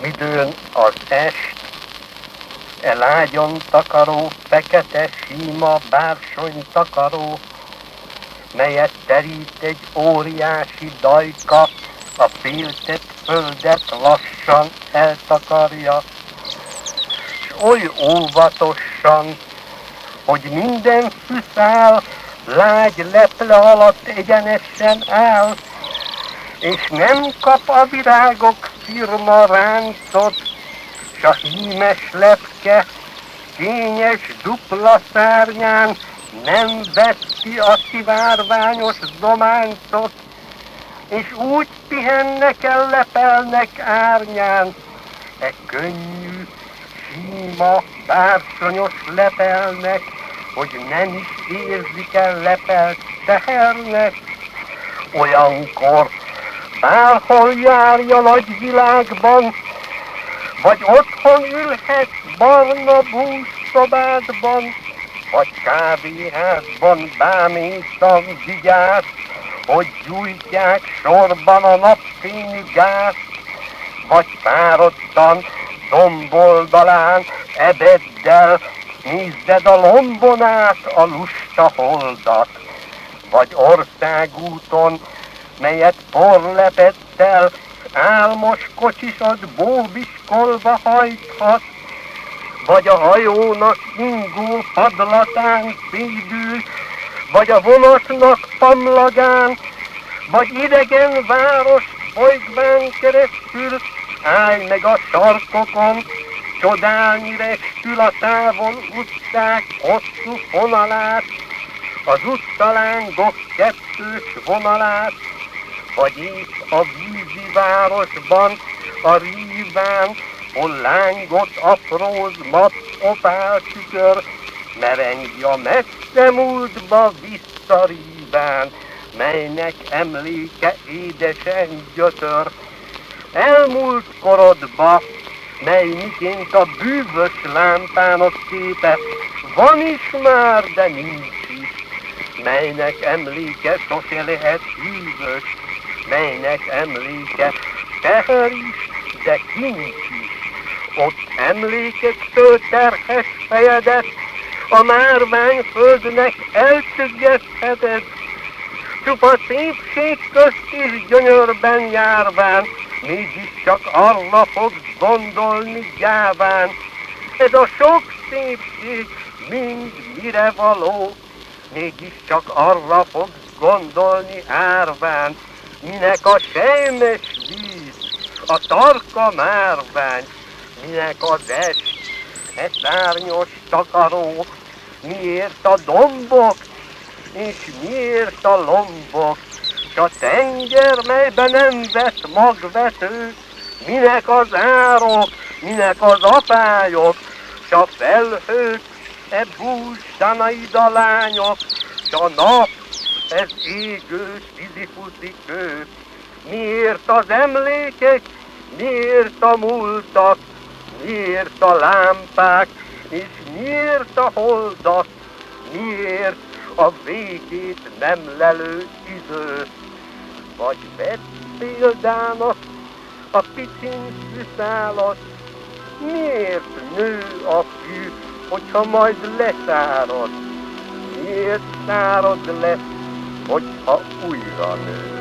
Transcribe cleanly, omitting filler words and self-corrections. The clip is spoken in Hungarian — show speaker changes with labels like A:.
A: Midőn az est, lágyon takaró, fekete, síma, bársony takaró, melyet terít egy óriási dajka, a féltett földet lassan eltakarja, s oly óvatosan, hogy minden fűszál lágy leple alatt egyenesen áll, és nem kap a virágok szirma ráncot, s a hímes lepke kényes dupla szárnyán nem veszi a szivárványos zománcot, és úgy pihennek el, lepelnek árnyán, e könnyű, síma, bársonyos lepelnek, hogy nem is érzik el lepelt tehernek. Olyankor bárhol járja nagy világban, vagy otthon ülhet barna búszszobádban, vagy kávéházban bámészan vigyáz, hogy gyújtják sorban a napfényű gázt, vagy fáradtan domboldalán ebeddel nézzed a lombon át a lusta holdat, vagy országúton, melyet porlepeddel álmos kocsisod bóbiskolva hajthat, vagy a hajónak ingó padlatán szédül, vagy a vonatnak pamlagán, vagy idegen város bolygván keresztül, állj meg a sarkokon, csodálni restül a távol utcák hosszú fonalát, az utcalángok kettős vonalát, vagy épp a vízi városban, a ríván, hol lángot apróz mat opál tükör, merengj a messze múltba visszaríván, melynek emléke édesen gyötör. Elmúlt korodba, mely miként a bűvös lámpának képe, van is már, de nincs is, melynek emléke sose lehet hűvös, melynek emléke teher is, de kincs is. Ott emlékektől terhes fejedet a márványföldnek eltüggesztheted, csupa szépség közt és gyönyörben járván, mégiscsak arra fogsz gondolni gyáván. Ez a sok szépség mind mire való, mégiscsak arra fogsz gondolni árván, minek a sejmes víz, a tarka márvány, minek az est, e szárnyos takaró, miért a dombok, és miért a lombok, s a tenger, melyben nem vett magvető, minek az árok, minek az apályok, s a felhők, e bús Danaida lányok, s a nap, ez égő szizifuszi kő, miért az emlékek, miért a múltak, miért a lámpák, és miért a holdak, miért a végét nem lelő idő. Vagy vedd példának a picinc szüszálat, miért nő a fű, hogyha majd leszárad, miért szárad lesz, hogyha újra nő.